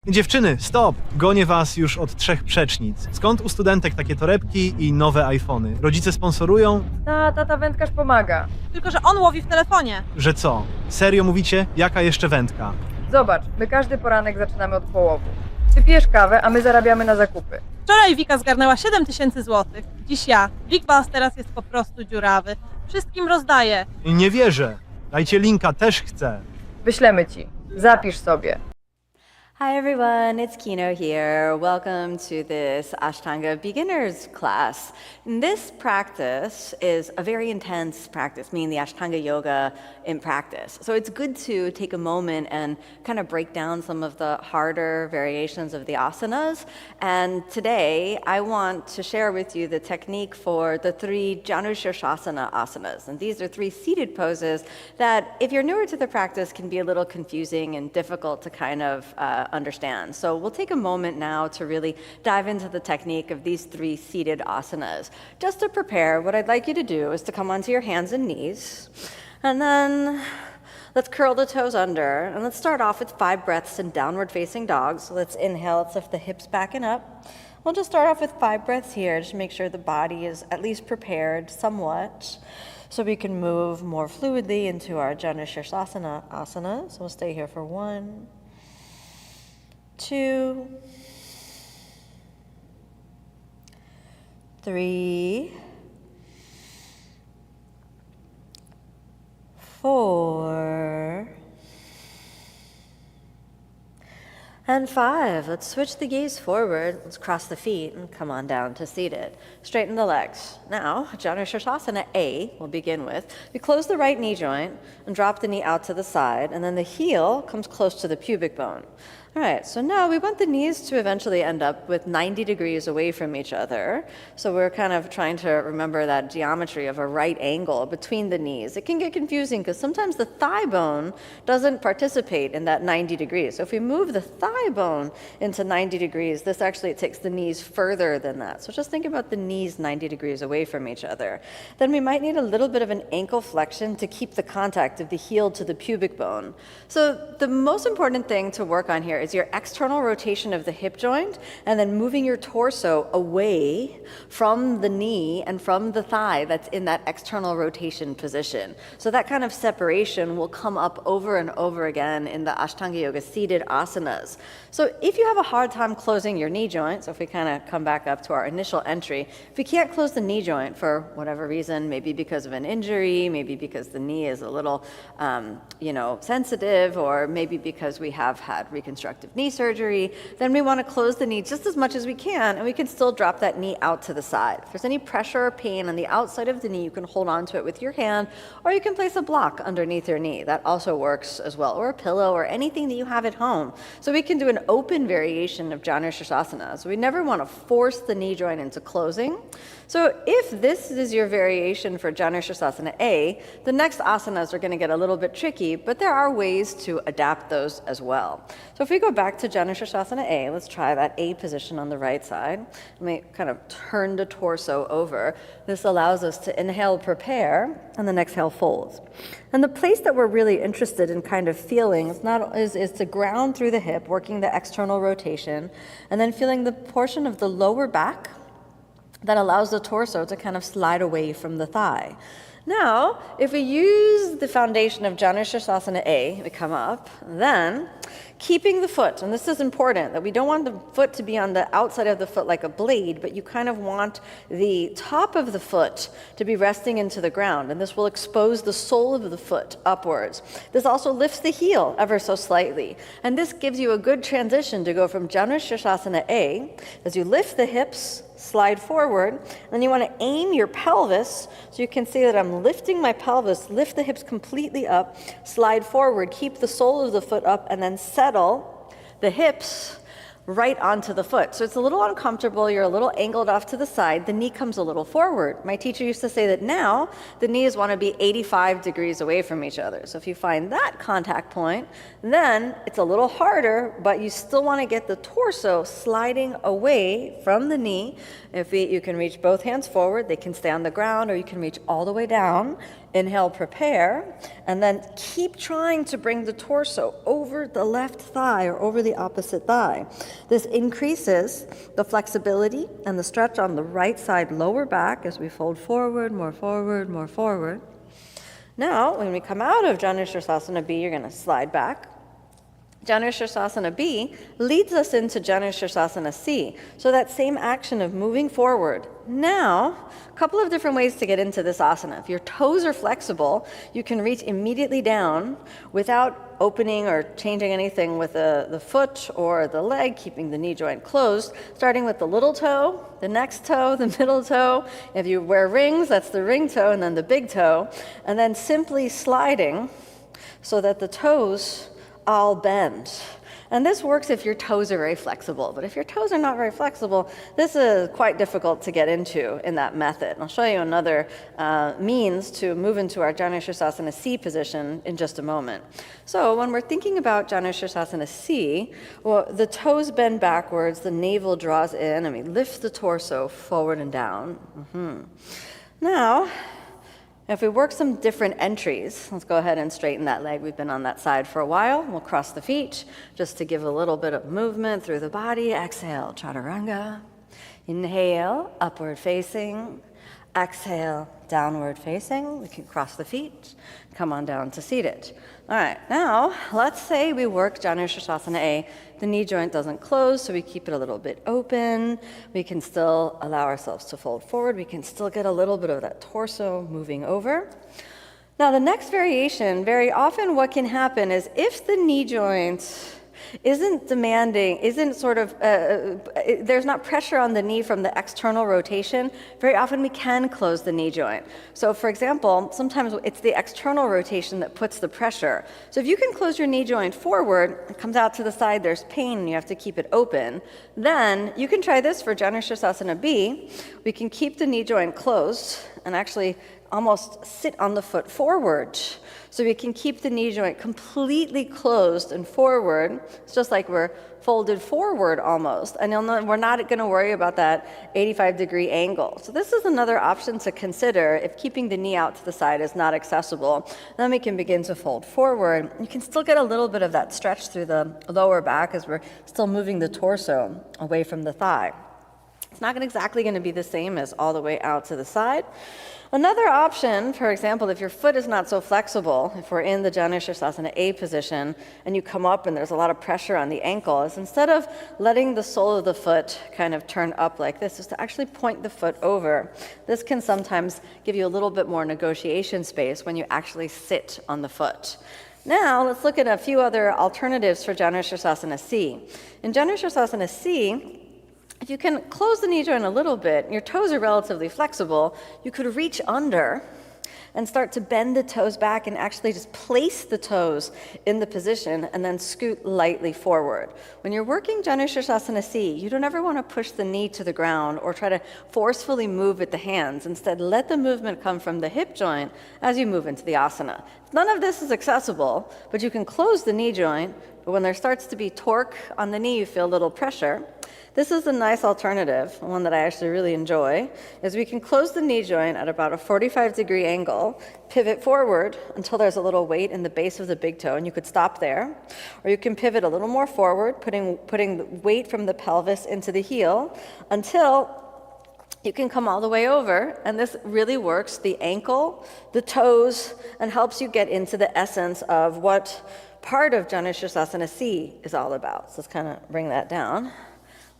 Dziewczyny, stop! Gonię was już od 3 przecznic. Skąd u studentek takie torebki i nowe iPhony? Rodzice sponsorują? Tata wędkarz pomaga. Tylko że on łowi w telefonie. Że co? Serio mówicie? Jaka jeszcze wędka? Zobacz, my każdy poranek zaczynamy od połowu. Ty pijesz kawę, a my zarabiamy na zakupy. Wczoraj Wika zgarnęła 7000 złotych. Dziś ja. Big Boss teraz jest po prostu dziurawy. Wszystkim rozdaje. Nie wierzę. Dajcie linka, też chcę. Wyślemy ci. Zapisz sobie. Hi everyone, it's Kino here. Welcome to this Ashtanga beginners class. And this practice is a very intense practice, meaning the Ashtanga yoga in practice. So it's good to take a moment and kind of break down some of the harder variations of the asanas. And today I want to share with you the technique for the 3 Janushirshasana asanas. And these are 3 seated poses that, if you're newer to the practice, can be a little confusing and difficult to kind of understand. So we'll take a moment now to really dive into the technique of these 3 seated asanas. Just to prepare, what I'd like you to do is to come onto your hands and knees, and then let's curl the toes under, and let's start off with 5 breaths in downward facing dog. So let's inhale, let's lift the hips back and up. We'll just start off with 5 breaths here, just to make sure the body is at least prepared somewhat, so we can move more fluidly into our Janushirshasana asana. So we'll stay here for 1, 2, 3, 4, and 5. Let's switch the gaze forward. Let's cross the feet and come on down to seated. Straighten the legs. Now, Janushirshasana A we'll begin with. We close the right knee joint and drop the knee out to the side, and then the heel comes close to the pubic bone. All right, so now we want the knees to eventually end up with 90 degrees away from each other. So we're kind of trying to remember that geometry of a right angle between the knees. It can get confusing because sometimes the thigh bone doesn't participate in that 90 degrees. So if we move the thigh bone into 90 degrees, this actually takes the knees further than that. So just think about the knees 90 degrees away from each other. Then we might need a little bit of an ankle flexion to keep the contact of the heel to the pubic bone. So the most important thing to work on here is your external rotation of the hip joint, and then moving your torso away from the knee and from the thigh that's in that external rotation position. So that kind of separation will come up over and over again in the Ashtanga Yoga seated asanas. So if you have a hard time closing your knee joint, so if we kind of come back up to our initial entry, if we can't close the knee joint for whatever reason, maybe because of an injury, maybe because the knee is a little, sensitive, or maybe because we have had reconstructive knee surgery, then we want to close the knee just as much as we can, and we can still drop that knee out to the side. If there's any pressure or pain on the outside of the knee, you can hold on to it with your hand, or you can place a block underneath your knee. That also works as well, or a pillow, or anything that you have at home. So we can do an open variation of Janushirshasana. So we never want to force the knee joint into closing. So if this is your variation for Janushirshasana A, the next asanas are going to get a little bit tricky, but there are ways to adapt those as well. So if we go back to Janushirshasana A, let's try that A position on the right side. Let me kind of turn the torso over. This allows us to inhale, prepare, and then exhale, fold. And the place that we're really interested in kind of feeling is to ground through the hip, working the external rotation, and then feeling the portion of the lower back that allows the torso to kind of slide away from the thigh. Now, if we use the foundation of Janushirshasana A, we come up, then keeping the foot, and this is important, that we don't want the foot to be on the outside of the foot like a blade, but you kind of want the top of the foot to be resting into the ground, and this will expose the sole of the foot upwards. This also lifts the heel ever so slightly, and this gives you a good transition to go from Janushirshasana A, as you lift the hips, slide forward, and then you want to aim your pelvis, so you can see that I'm lifting my pelvis, lift the hips completely up, slide forward, keep the sole of the foot up, and then settle the hips right onto the foot. So it's a little uncomfortable, you're a little angled off to the side, the knee comes a little forward. My teacher used to say that now the knees want to be 85 degrees away from each other. So if you find that contact point, then it's a little harder, but you still want to get the torso sliding away from the knee. You can reach both hands forward, they can stay on the ground, or you can reach all the way down Inhale, prepare, and then keep trying to bring the torso over the left thigh or over the opposite thigh. This increases the flexibility and the stretch on the right side lower back as we fold forward, more forward, more forward. Now, when we come out of Janushirasana B, you're going to slide back. Janushirasana B leads us into Janushirasana C. So that same action of moving forward. Now, a couple of different ways to get into this asana. If your toes are flexible, you can reach immediately down without opening or changing anything with the foot or the leg, keeping the knee joint closed, starting with the little toe, the next toe, the middle toe. If you wear rings, that's the ring toe, and then the big toe. And then simply sliding so that the toes all bend. And this works if your toes are very flexible, but if your toes are not very flexible, this is quite difficult to get into in that method. And I'll show you another means to move into our Janushirasana C position in just a moment. So when we're thinking about Janushirasana C, well, the toes bend backwards, the navel draws in, and we lift the torso forward and down. Now, if we work some different entries, let's go ahead and straighten that leg. We've been on that side for a while. We'll cross the feet just to give a little bit of movement through the body. Exhale, chaturanga. Inhale, upward facing. Exhale, downward facing. We can cross the feet, come on down to seated. All right, now let's say we work Janushirasana A. The knee joint doesn't close, so we keep it a little bit open. We can still allow ourselves to fold forward. We can still get a little bit of that torso moving over. Now the next variation, very often what can happen is if the knee joint isn't demanding, there's not pressure on the knee from the external rotation, very often we can close the knee joint. So for example, sometimes it's the external rotation that puts the pressure. So if you can close your knee joint forward, it comes out to the side, there's pain, and you have to keep it open, then you can try this for Janushirasana B. We can keep the knee joint closed and actually almost sit on the foot forward. So we can keep the knee joint completely closed and forward. It's just like we're folded forward almost. And we're not going to worry about that 85-degree angle. So this is another option to consider if keeping the knee out to the side is not accessible. Then we can begin to fold forward. You can still get a little bit of that stretch through the lower back as we're still moving the torso away from the thigh. It's not exactly going to be the same as all the way out to the side. Another option, for example, if your foot is not so flexible, if we're in the Janushirasana A position and you come up and there's a lot of pressure on the ankle, is instead of letting the sole of the foot kind of turn up like this, is to actually point the foot over. This can sometimes give you a little bit more negotiation space when you actually sit on the foot. Now, let's look at a few other alternatives for Janushirasana C. In Janushirasana C, if you can close the knee joint a little bit, your toes are relatively flexible, you could reach under and start to bend the toes back and actually just place the toes in the position and then scoot lightly forward. When you're working Janushirasana C, you don't ever want to push the knee to the ground or try to forcefully move with the hands. Instead, let the movement come from the hip joint as you move into the asana. None of this is accessible, but you can close the knee joint, but when there starts to be torque on the knee, you feel a little pressure. This is a nice alternative, one that I actually really enjoy, is we can close the knee joint at about a 45-degree angle, pivot forward until there's a little weight in the base of the big toe, and you could stop there. Or you can pivot a little more forward, putting the weight from the pelvis into the heel until you can come all the way over, and this really works the ankle, the toes, and helps you get into the essence of what part of Janushirasana C is all about. So let's kind of bring that down.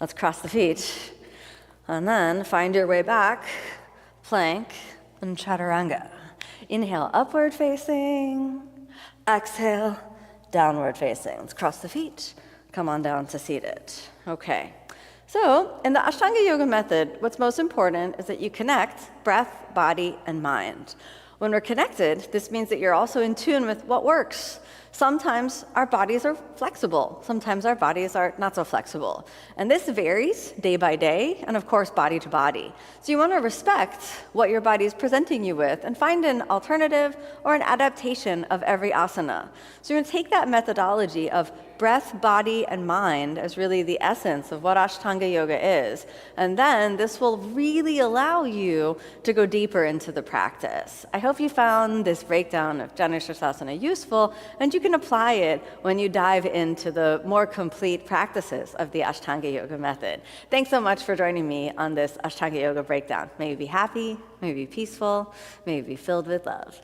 Let's cross the feet, and then find your way back, plank, and chaturanga. Inhale, upward facing. Exhale, downward facing. Let's cross the feet, come on down to seated. Okay, so in the Ashtanga Yoga method, what's most important is that you connect breath, body, and mind. When we're connected, this means that you're also in tune with what works. Sometimes our bodies are flexible. Sometimes our bodies are not so flexible. And this varies day by day and, of course, body to body. So you want to respect what your body is presenting you with and find an alternative or an adaptation of every asana. So you're going to take that methodology of breath, body, and mind as really the essence of what Ashtanga Yoga is. And then this will really allow you to go deeper into the practice. I hope you found this breakdown of Janu Sirsasana useful, and you can apply it when you dive into the more complete practices of the Ashtanga Yoga method. Thanks so much for joining me on this Ashtanga Yoga breakdown. May you be happy, may you be peaceful, may you be filled with love.